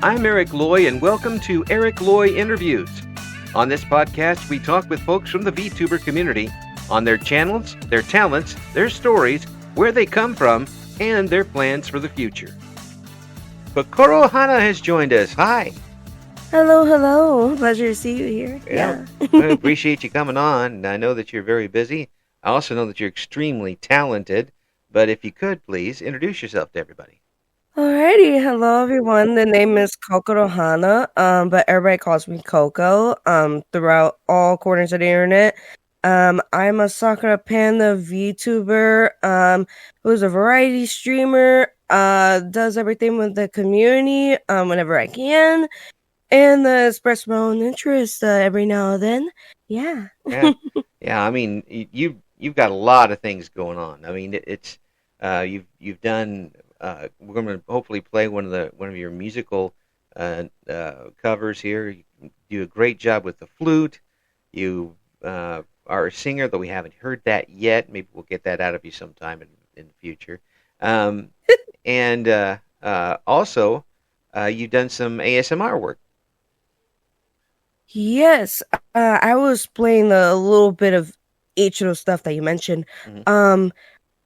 I'm Eric Loy, and welcome to Eric Loy Interviews. On this podcast, we talk with folks from the VTuber community on their channels, their talents, their stories, where they come from, and their plans for the future. Kokoro Hana has joined us. Hi. Hello. Pleasure to see you here. Yeah. I appreciate you coming on. And I know that you're very busy. I also know that you're extremely talented. But if you could, please introduce yourself to everybody. Alrighty. Hello, everyone. The name is Kokoro Hana, but everybody calls me Coco throughout all corners of the internet. I'm a Sakura Panda VTuber who's a variety streamer, does everything with the community whenever I can. And express my own interest every now and then. Yeah. Yeah. I mean, you've got a lot of things going on. I mean, it's you've done. We're going to hopefully play one of your musical covers here. You do a great job with the flute. You are a singer, though we haven't heard that yet. Maybe we'll get that out of you sometime in the future. And also, you've done some ASMR work. Yes, I was playing a little bit of each of those stuff that you mentioned. Mm-hmm.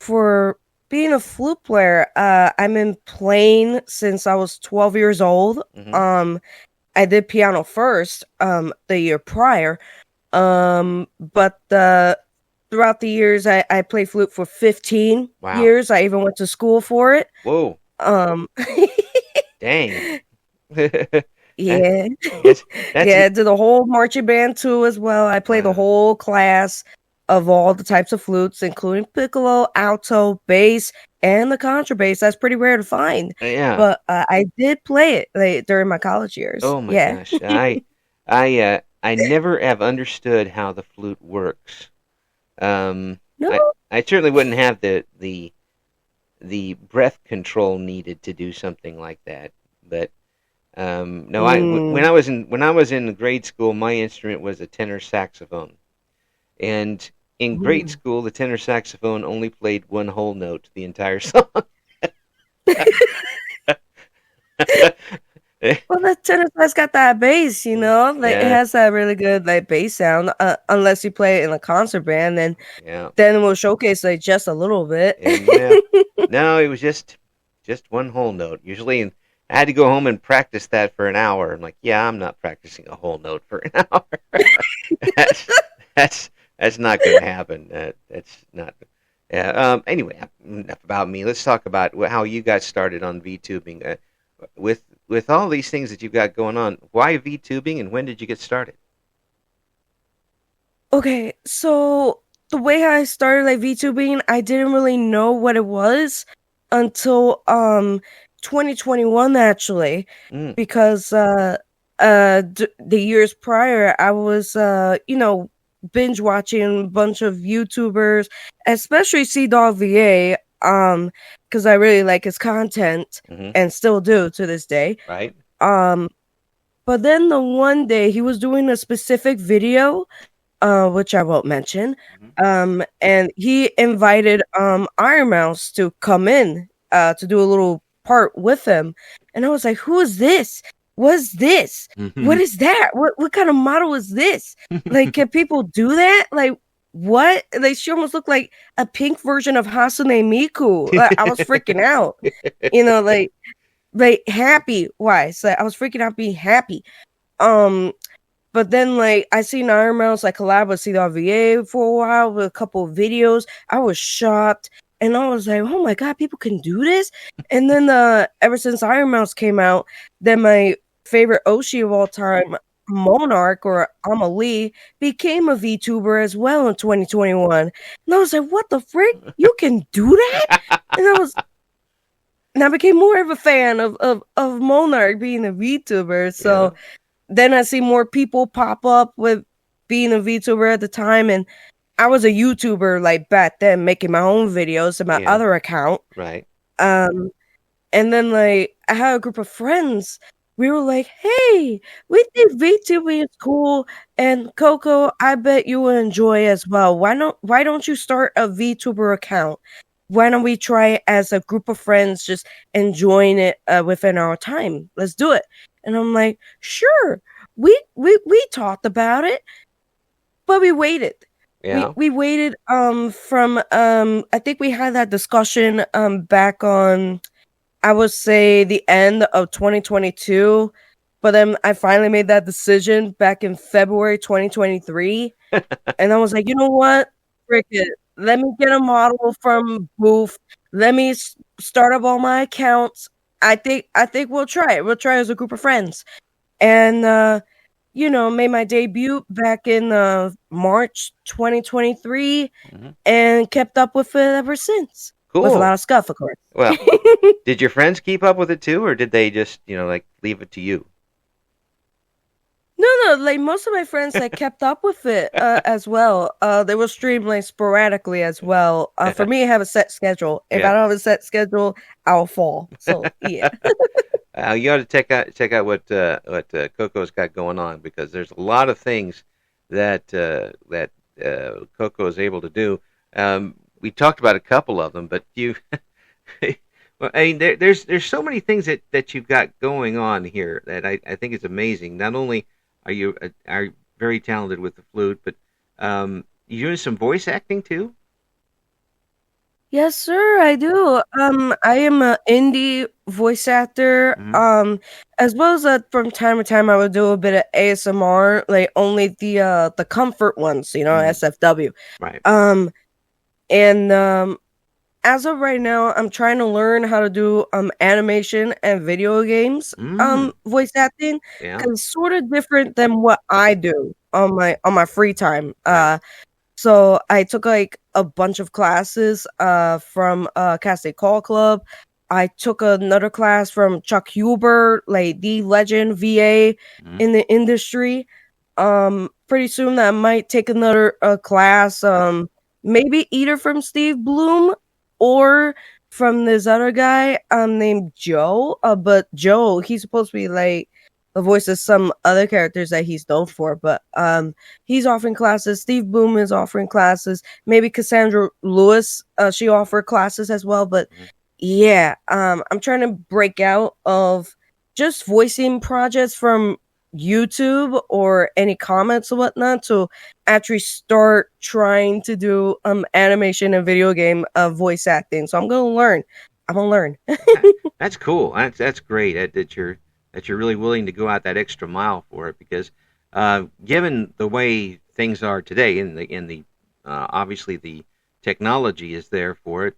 For being a flute player, I've been playing since I was 12 years old. Mm-hmm. I did piano first, the year prior. But throughout the years, I played flute for 15 years. I even went to school for it. Whoa. Dang. Yeah. That's I did the whole marching band too as well. I played the whole class of all the types of flutes, including piccolo, alto, bass, and the contrabass. That's pretty rare to find. Yeah. But I did play it during my college years. Oh my gosh. I never have understood how the flute works. No. I certainly wouldn't have the breath control needed to do something like that. But no, when I was in grade school, my instrument was a tenor saxophone, and in grade school, the tenor saxophone only played one whole note the entire song. Well, the tenor sax got that bass, you know, like it has that really good like bass sound. Unless you play it in a concert band, then we'll showcase like just a little bit. No, it was just one whole note. Usually, I had to go home and practice that for an hour. I'm like, yeah, I'm not practicing a whole note for an hour. That's not going to happen. That's not. Yeah. Anyway, enough about me. Let's talk about how you got started on VTubing. With all these things that you've got going on, why VTubing, and when did you get started? Okay, so the way I started like VTubing, I didn't really know what it was until 2021 actually, because the years prior I was binge watching a bunch of YouTubers, especially CDogVA, because I really like his content and still do to this day. Right. But then the one day he was doing a specific video, which I won't mention, and he invited Iron Mouse to come in to do a little part with him, and I was like, who is this? What's this? What is that? What kind of model is this? Like, can people do that? Like, what? Like, she almost looked like a pink version of Hasune Miku. Like, I was freaking out, like happy wise. Like, I was freaking out being happy. But then, like, I seen Iron Mouse like collab with CDogVA for a while with a couple of videos. I was shocked. And I was like, oh my God, people can do this? And then ever since Iron Mouse came out, then my favorite Oshi of all time, Monarch or Amelie, became a VTuber as well in 2021. And I was like, what the frick? You can do that? And I became more of a fan of Monarch being a VTuber. So then I see more people pop up with being a VTuber at the time, and I was a YouTuber like back then, making my own videos in my other account. Right. And then like I had a group of friends. We were like, hey, we think VTubing is cool, and Coco, I bet you will enjoy as well. Why don't you start a VTuber account? why don't we try it as a group of friends, just enjoying it within our time? Let's do it. And I'm like, sure. We talked about it, but we waited. Yeah. We waited from I think we had that discussion back on, I would say, the end of 2022, but then I finally made that decision back in February 2023, and I was like, you know what, frick it, let me get a model from Booth, let me start up all my accounts. I think we'll try it. We'll try as a group of friends, and made my debut back in March 2023, Hmm. and kept up with it ever since, with a lot Cool. of scuff, of course. Well, did your friends keep up with it too, or did they just, like leave it to you? No, no, like most of my friends like kept up with it as well. They will stream like sporadically as well. For me, I have a set schedule. If Yeah. I don't have a set schedule, I'll fall. So yeah. You ought to check out what Coco's got going on, because there's a lot of things that Coco is able to do. We talked about a couple of them, but you, well, I mean, there's so many things that you've got going on here that I think is amazing. Not only are very talented with the flute, but you're doing some voice acting too. Yes, sir, I do. I am an indie voice actor. Hmm. As well as from time to time, I would do a bit of ASMR, like only the comfort ones, Hmm. SFW. Right. Um, and as of right now, I'm trying to learn how to do animation and video games Mm. voice acting, Yeah. because it's sort of different than what I do on my free time. Right. So I took like a bunch of classes from Casting Call Club. I took another class from Chuck Huber, like the legend VA Hmm. in the industry. Pretty soon I might take another class, maybe either from Steve Bloom or from this other guy named Joe. But Joe, he's supposed to be like the voice of some other characters that he's known for, but he's offering classes. Steve Bloom is offering classes. Maybe Cassandra Lewis, she offered classes as well. But Hmm. yeah, I'm trying to break out of just voicing projects from YouTube or any comments or whatnot to actually start trying to do animation and video game voice acting. So I'm gonna learn. I'm gonna learn. That's cool. That's great that you're really willing to go out that extra mile for it, because given the way things are today, in the obviously the technology is there for it.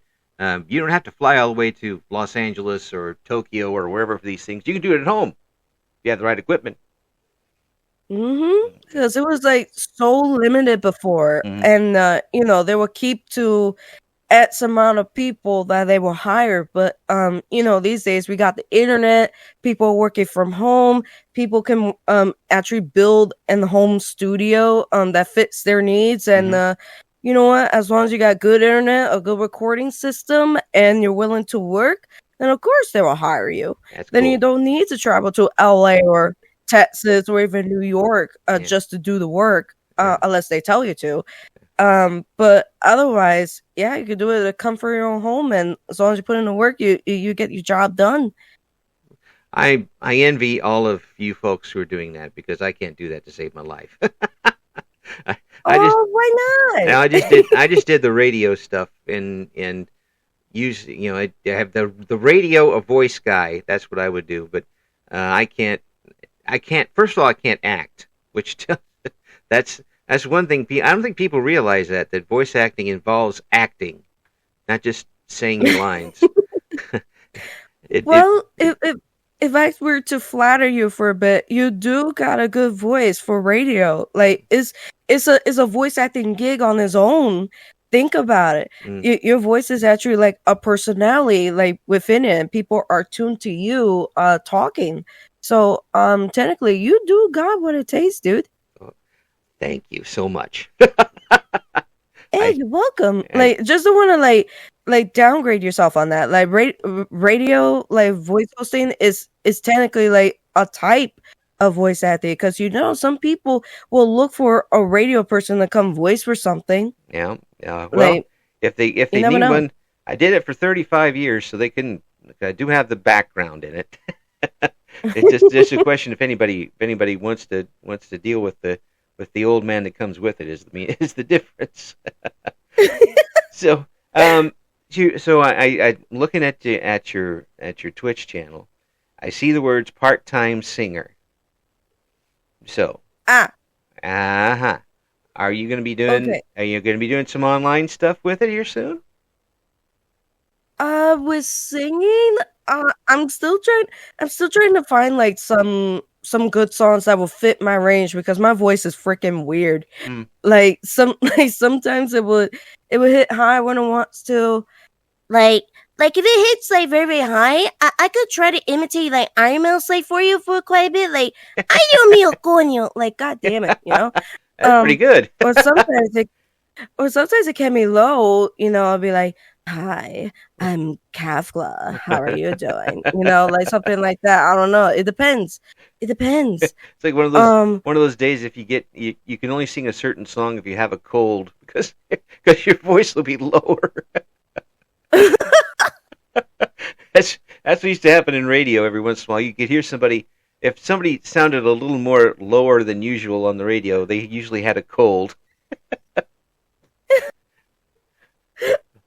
You don't have to fly all the way to Los Angeles or Tokyo or wherever for these things. You can do it at home if you have the right equipment. Because it was like so limited before, Mm-hmm. and they will keep to X amount of people that they will hire. But these days we got the internet, people are working from home, people can actually build in the home studio that fits their needs. And Mm-hmm. you know what, as long as you got good internet, a good recording system, and you're willing to work, then of course they will hire you. That's Then you cool. don't need to travel to LA or Texas or even New York Yeah. just to do the work, Yeah. unless they tell you to. But otherwise, yeah, you could do it at the comfort of your own home, and as long as you put in the work, you get your job done. I envy all of you folks who are doing that, because I can't do that to save my life. I, I just Oh, why now not? I just did the radio stuff, and use, I have the radio a voice guy. That's what I would do, but I can't. First of all, I can't act, which that's one thing. I don't think people realize that voice acting involves acting, not just saying your lines. it Well, if I were to flatter you for a bit, you do got a good voice for radio. Like, it's a voice acting gig on its own. Think about it. mm, Your voice is actually like a personality, like within it, and people are tuned to you, talking. So, technically, you do got what it takes, dude. oh, thank you so much. Hey, I, you're welcome. I Like, just don't want to like downgrade yourself on that. Like, radio, like voice hosting is technically like a type of voice acting, because some people will look for a radio person to come voice for something. Yeah, yeah. Well, Like, if you they never need know. one, I did it for 35 years, so they can. I do have the background in it. It's just a question if anybody wants to deal with the old man that comes with it is the difference. So so I looking at your Twitch channel, I see the words part time singer. So Ah, uh-huh. okay. Are you gonna be doing some online stuff with it here soon? With singing, I'm still trying to find like some good songs that will fit my range because my voice is freaking weird. Hmm. Like like sometimes it would hit high when it wants to. Like like if it hits like very very high, I could try to imitate like Iron Mouse like for you for quite a bit. Like ay Dios mío coño, like god damn it, you know. That's pretty Um, good. or sometimes it or sometimes it can be low, I'll be like, "Hi, I'm Kafka. How are you doing?" Like something like that. I don't know. It depends. It depends. It's like one of those Um, one of those days if you can only sing a certain song if you have a cold because your voice will be lower. That's what used to happen in radio every once in a while. You could hear somebody if somebody sounded a little more lower than usual on the radio, they usually had a cold.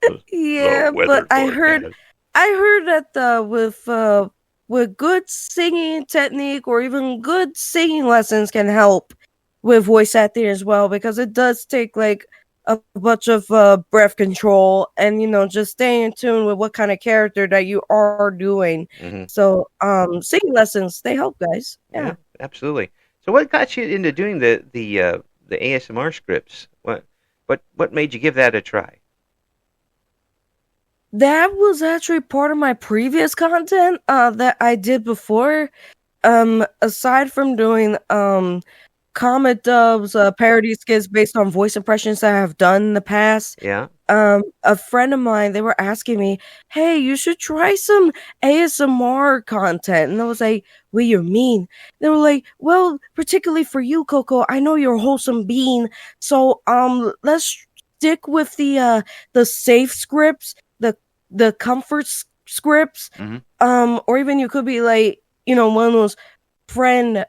The yeah, but weather forecast. I heard that with good singing technique or even good singing lessons can help with voice acting as well because it does take like a bunch of breath control and just staying in tune with what kind of character that you are doing. Hmm. So singing lessons they help guys. Yeah, Yeah. absolutely. So, what got you into doing the ASMR scripts? What made you give that a try? That was actually part of my previous content that I did before. Aside from doing comic dubs, parody skits based on voice impressions that I've done in the past. Yeah. A friend of mine, they were asking me, "Hey, you should try some ASMR content." And I was like, "What do you mean?" They were like, "Well, particularly for you, Coco, I know you're a wholesome being, so let's stick with the safe scripts, the comfort scripts, Hmm. or even you could be like, one of those friend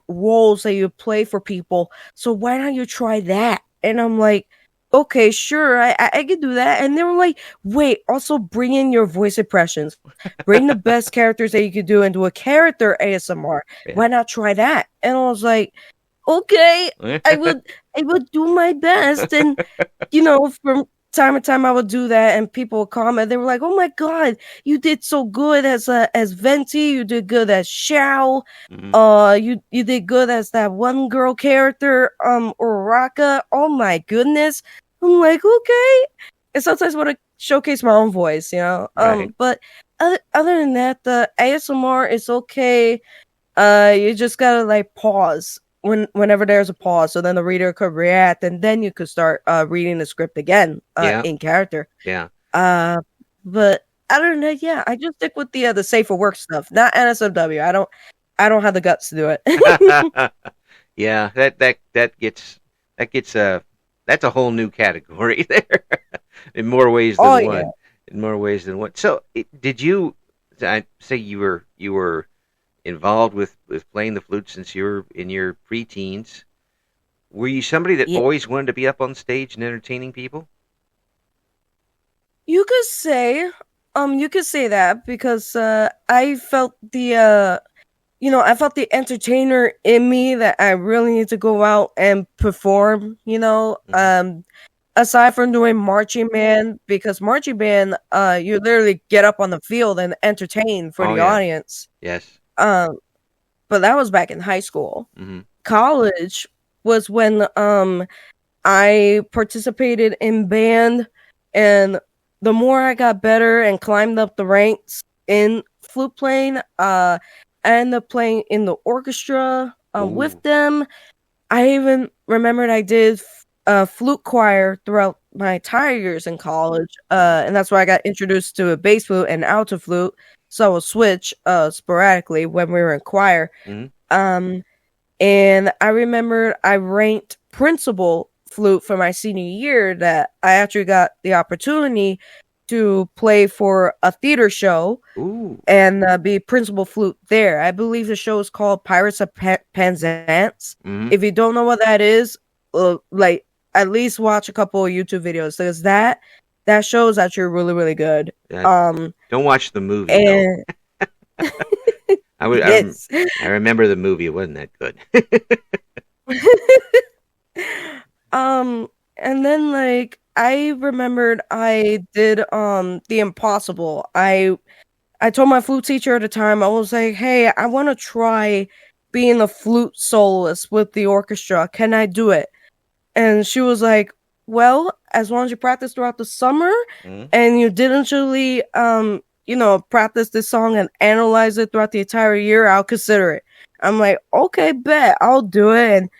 roles that you play for people. So why don't you try that?" And I'm like, "Okay, sure, I can do that." And they were like, "Wait, also bring in your voice impressions. Bring the best characters that you could do into a character ASMR. Yeah. Why not try that?" And I was like, "Okay, I would do my best." And from time to time I would do that and people would comment. They were like, "Oh my god, you did so good as Venti, you did good as Shao, Hmm. you did good as that one girl character, Uraraka. Oh my goodness." I'm like, "Okay." And sometimes I want to showcase my own voice, Right. but other than that, the ASMR is okay. You just gotta like pause whenever there's a pause, so then the reader could react, and then you could start reading the script again, Yeah. in character. Yeah. Uh, but other than that, yeah, I just stick with the safer work stuff, not NSFW. I don't have the guts to do it. Yeah. That gets that's a whole new category there in more ways Oh than yeah. one. In more ways than one. So, did you? I say you were involved with playing the flute since you were in your preteens. Were you somebody that Yeah, always wanted to be up on stage and entertaining people? you could say that because I felt the entertainer in me that I really need to go out and perform, Hmm. aside from doing marching band, because marching band, you literally get up on the field and entertain for Oh the yeah. audience. Yes. Um, but that was back in high school. Hmm. College was when I participated in band, and the more I got better and climbed up the ranks in flute playing, I ended up playing in the orchestra with Ooh. them. I even remembered I did flute choir throughout my entire years in college, Hmm. and that's where I got introduced to a bass flute and alto flute. So I would switch sporadically when we were in choir. Hmm. Um, and I remember I ranked principal flute for my senior year that I actually got the opportunity. to play for a theater show Ooh. and be principal flute there. I believe the show is called Pirates of Penzance. Mm-hmm. If you don't know what that is, like at least watch a couple of YouTube videos because that show is actually really really good. Uh, Um don't watch the movie though. and I would. yes. I remember the movie. It wasn't that good. um and then like I remembered I did the impossible. I told my flute teacher at the time, I was like, hey, I want to try being a flute soloist with the orchestra. Can I do it? And she was like, well, as long as you practice throughout the summer Mm-hmm. and you diligently, practice this song and analyze it throughout the entire year, I'll consider it. I'm like, okay, bet, I'll do it.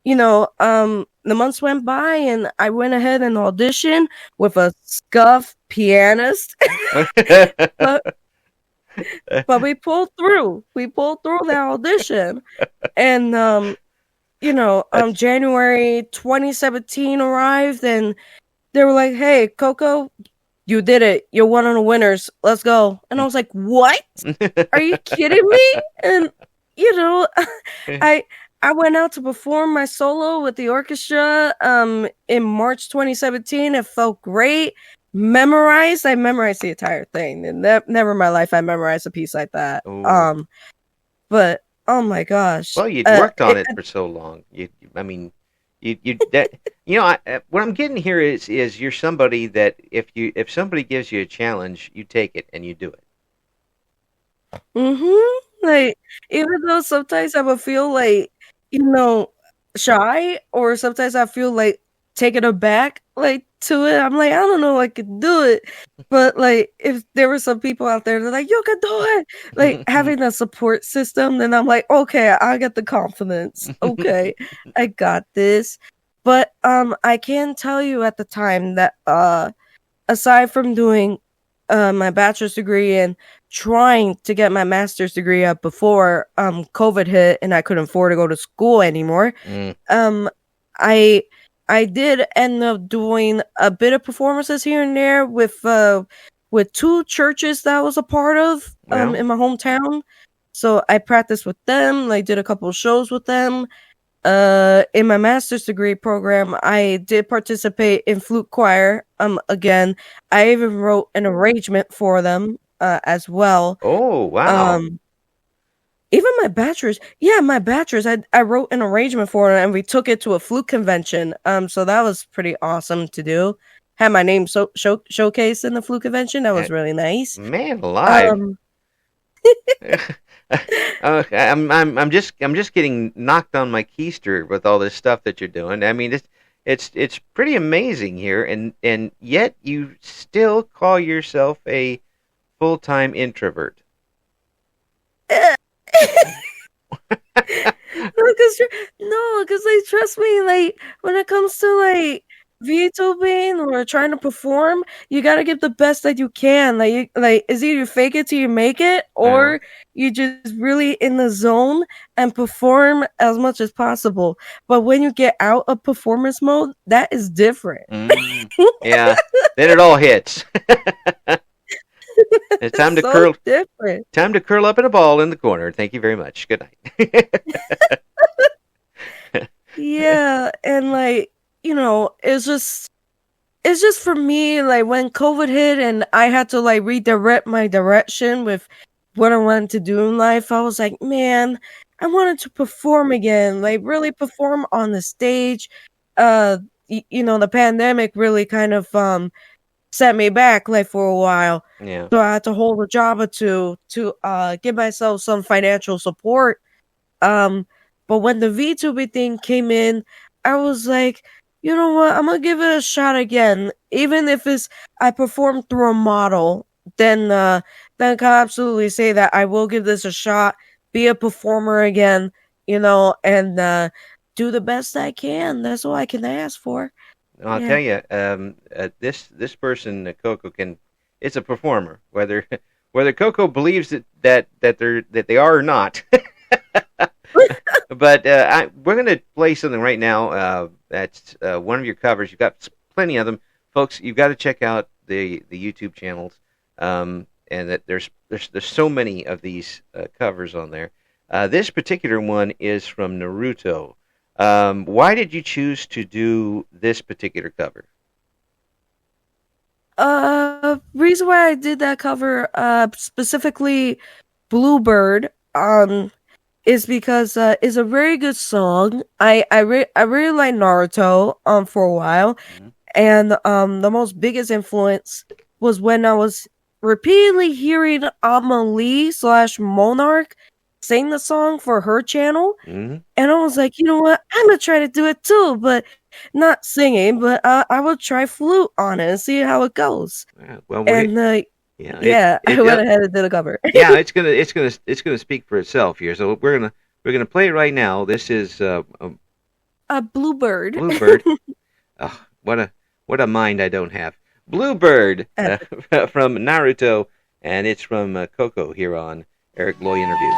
And, the months went by and I went ahead and auditioned with a scuff pianist. but but we pulled through. We pulled through the audition. And That's January 2017 arrived and they were like, "Hey, Coco, you did it. You're one of the winners. Let's go." And I was like, "What? Are you kidding me?" And you know, I I went out to perform my solo with the orchestra in March 2017. It felt great. I memorized the entire thing. And never in my life I memorized a piece like that. oh. But oh my gosh. Well, you'd worked on it for so long. I mean, that what I'm getting here is you're somebody that if somebody gives you a challenge, you take it and you do it. Mhm. Like, even though sometimes I would feel like, you know, shy or sometimes I feel like taken aback like to it. I'm like, I don't know if I could do it. But like if there were some people out there that are like, you can do it, like having a support system, then I'm like, okay, I get the confidence. Okay, I got this. But I can tell you at the time that aside from doing my bachelor's degree and trying to get my master's degree up before COVID hit and I couldn't afford to go to school anymore. Mm, Um, I I did end up doing a bit of performances here and there with two churches that I was a part of well, in my hometown. So I practiced with them. Like did a couple of shows with them. In my master's degree program, I did participate in flute choir. Again, I even wrote an arrangement for them, as well. oh wow, Um, Even my bachelor's, I wrote an arrangement for them, and we took it to a flute convention. So that was pretty awesome to do. Had my name showcased in the flute convention. That was that really nice. man alive. Um, I'm just getting knocked on my keister with all this stuff that you're doing. I mean, it's pretty amazing here, and yet you still call yourself a full-time introvert. Because they trust me. Like when it comes to like VTubing or trying to perform, you gotta give the best that you can. Like it's either you fake it till you make it, Uh, or you just really in the zone and perform as much as possible. But when you get out of performance mode, that is different. mm, yeah, then it all hits. It's It's so different. time to curl up in a ball in the corner. Thank you very much. Good night. Yeah, and like it's just for me, like when COVID hit and I had to like redirect my direction with what I wanted to do in life, I was like, man, I wanted to perform again, like really perform on the stage. Uh, the pandemic really kind of set me back like for a while, Yeah. so I had to hold a job or two to give myself some financial support. But when the VTuber thing came in, I was like, you know what? I'm gonna give it a shot again, even if it's I perform through a model. Then I can absolutely say that I will give this a shot, be a performer again, and do the best I can. That's all I can ask for. I'll Yeah. tell you, this person, Coco, can it's a performer. Whether whether Coco believes that they are or not. But we're going to play something right now. That's one of your covers. You've got plenty of them, folks. You've got to check out the YouTube channels, and that there's so many of these covers on there. This particular one is from Naruto. Why did you choose to do this particular cover? Reason why I did that cover, specifically Bluebird, is because it's a very good song. I really like Naruto for a while, Mm-hmm. and the most biggest influence was when I was repeatedly hearing Amalie slash Monarch sing the song for her channel, Mm-hmm. and I was like, you know what, I'm gonna try to do it too, but not singing, but I will try flute on it and see how it goes. Yeah, well, And yeah, yeah, I went ahead and did a cover. yeah, it's gonna speak for itself here. So we're gonna play it right now. This is A bluebird. Bluebird. Oh, what a mind I don't have. Bluebird from Naruto, and it's from Coco here on Eric Loy Interview.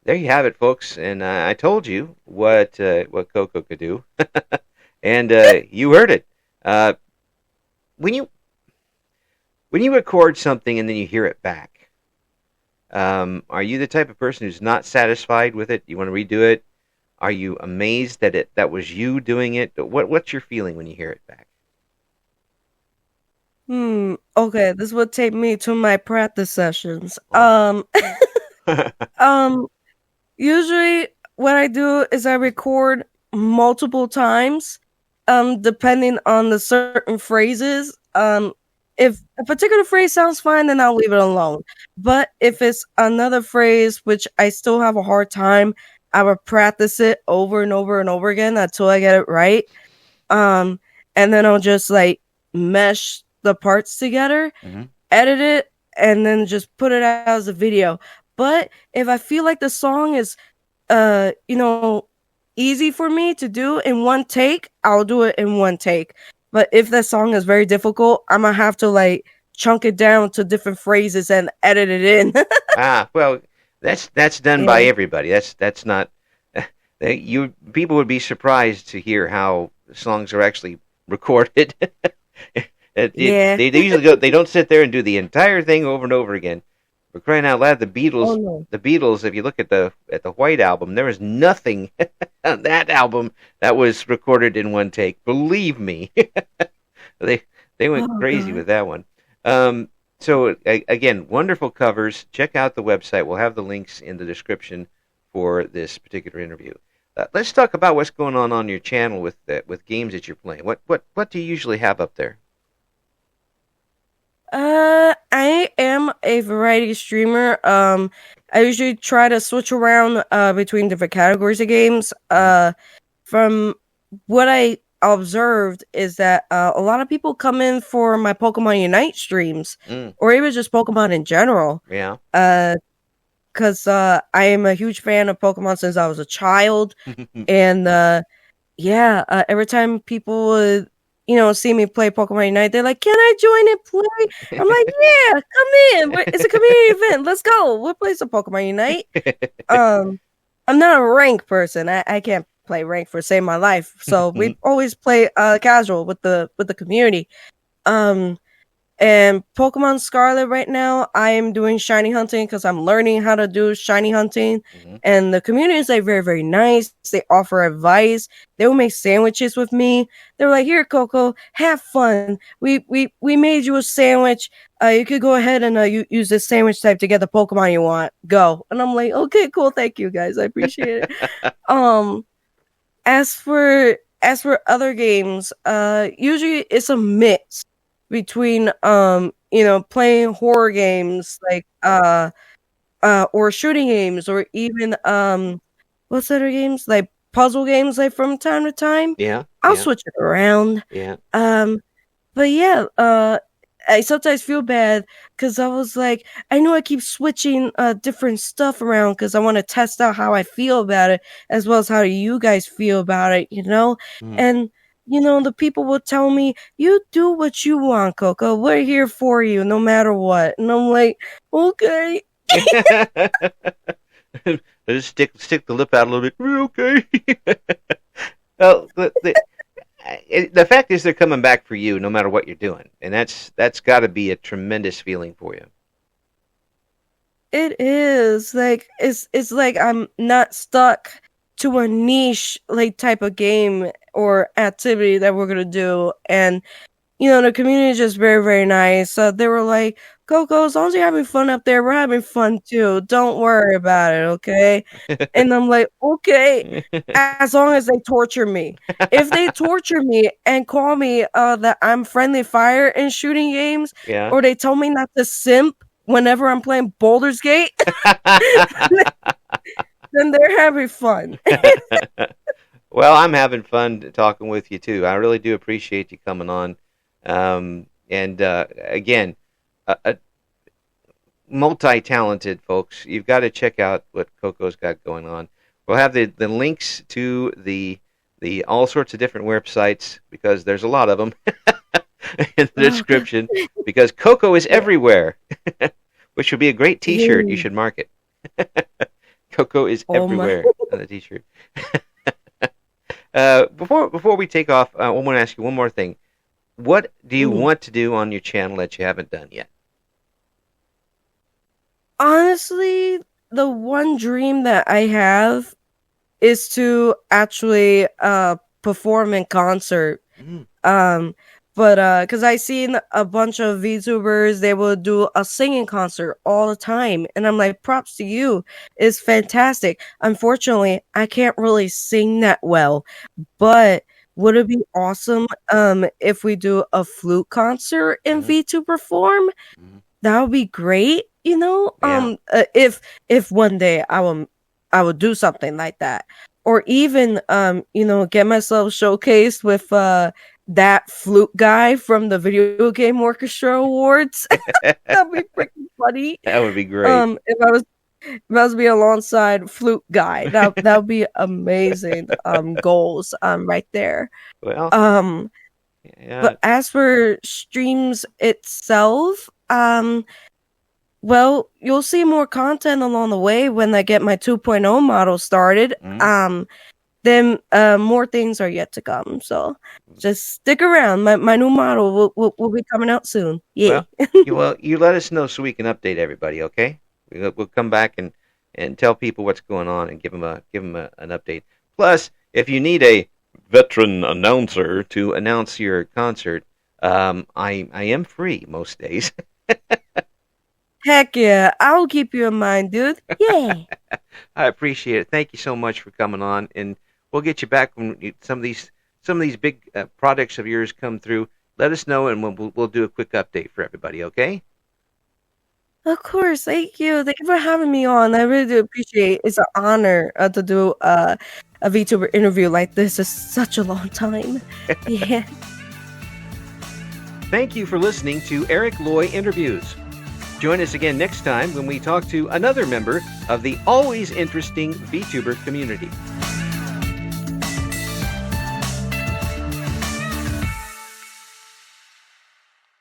There you have it, folks. And I told you what Coco could do, and you heard it. When you record something and then you hear it back, are you the type of person who's not satisfied with it? You want to redo it? Are you amazed that was you doing it? What's your feeling when you hear it back? Okay, this would take me to my practice sessions. Oh. Um, Usually what I do is I record multiple times, depending on the certain phrases. If a particular phrase sounds fine, then I'll leave it alone. But if it's another phrase which I still have a hard time, I will practice it over and over and over again until I get it right. Um, and then I'll just like mesh the parts together, Hmm. edit it, and then just put it out as a video. But if I feel like the song is you know, easy for me to do in one take, I'll do it in one take. But if the song is very difficult, I'm gonna have to like chunk it down to different phrases and edit it in. Well, that's done by Yeah. everybody. That's not. You people would be surprised to hear how songs are actually recorded. Yeah. They usually go. They don't sit there and do the entire thing over and over again. For crying out loud, the Oh Beatles. no. The Beatles. If you look at the White Album, there is nothing on that album that was recorded in one take. Believe me, they they went Oh crazy god. with that one. Um, again, wonderful covers. Check out the website. We'll have the links in the description for this particular interview. Let's talk about what's going on your channel with games that you're playing. What do you usually have up there? I am a variety streamer. I usually try to switch around between different categories of games. Mm, From what I observed is that a lot of people come in for my Pokemon Unite streams, mm, or even just Pokemon in general. yeah. Uh, because I am a huge fan of Pokemon since I was a child, and yeah, every time people would, see me play Pokemon Unite, they're like, "Can I join and play?" I'm like, "Yeah, come in. It's a community event. Let's go. We'll play some Pokemon Unite." Um, I'm not a rank person. I can't play rank for save my life. So we always play casual with the community. Um, and Pokemon Scarlet right now, I am doing shiny hunting because I'm learning how to do shiny hunting. Mhm. And the community is like very, very nice. They offer advice. They will make sandwiches with me. They were like, "Here, Coco, have fun. We made you a sandwich. You could go ahead and use this sandwich type to get the Pokemon you want. Go." And I'm like, "Okay, cool. Thank you guys. I appreciate it." Um, as for other games, usually it's a mix between playing horror games like or shooting games or even what's other games like puzzle games like from time to time. Yeah, I'll yeah, switch it around. yeah. Um but yeah, I sometimes feel bad because I was like, I know I keep switching different stuff around because I want to test out how I feel about it as well as how you guys feel about it. Mm. And the people will tell me, "You do what you want, Coco. We're here for you no matter what." And I'm like, "Okay." Just stick the lip out a little bit. We're okay. Well, the fact is they're coming back for you no matter what you're doing, and that's got to be a tremendous feeling for you. It is like it's like I'm not stuck to a niche like type of game or activity that we're gonna do. And the community is just very, very nice. They were like, "Coco, as long as you're having fun up there, we're having fun too. Don't worry about it, okay?" And I'm like, "Okay, as long as they torture me. If they torture me and call me that I'm friendly fire in shooting games, Yeah. or they tell me not to simp whenever I'm playing Baldur's Gate, then they're having fun." Well, I'm having fun talking with you too. I really do appreciate you coming on. And again, multi-talented folks. You've got to check out what Coco's got going on. We'll have the links to the all sorts of different websites because there's a lot of them in the Oh god. description because Coco is Yeah. everywhere, which would be a great T-shirt. You Yeah. should market. Coco is Oh my. everywhere on the T-shirt. Before we take off, I want to ask you one more thing. What do you Mhm. want to do on your channel that you haven't done yet? Honestly, the one dream that I have is to actually perform in concert. Mm, Um But because I seen a bunch of VTubers, they will do a singing concert all the time, and I'm like, props to you, it's fantastic. Unfortunately, I can't really sing that well, but would it be awesome if we do a flute concert in Hmm. VTuber form? Hmm. That would be great, you know. Yeah. If one day I will do something like that, or even get myself showcased with that flute guy from the video game orchestra awards. That'd be freaking funny. That would be great. If I was to be alongside flute guy, that would be amazing. Goals right there. Well, Um, yeah. but as for streams itself, well, you'll see more content along the way when I get my 2.0 model started. Mm. Then more things are yet to come. So just stick around. My new model will be coming out soon. Yeah. Well, you let us know so we can update everybody. Okay, we'll come back and tell people what's going on and give them an update. Plus, if you need a veteran announcer to announce your concert, I am free most days. Heck yeah. I'll keep you in mind, dude. Yeah. I appreciate it. Thank you so much for coming on, and we'll get you back when some of these big projects of yours come through. Let us know, and we'll do a quick update for everybody. Okay? Of course. Thank you. Thank you for having me on. I really do appreciate it. It's an honor to do a VTuber interview like this. It's such a long time. Yeah. Thank you for listening to Eric Loy Interviews. Join us again next time when we talk to another member of the always interesting VTuber community.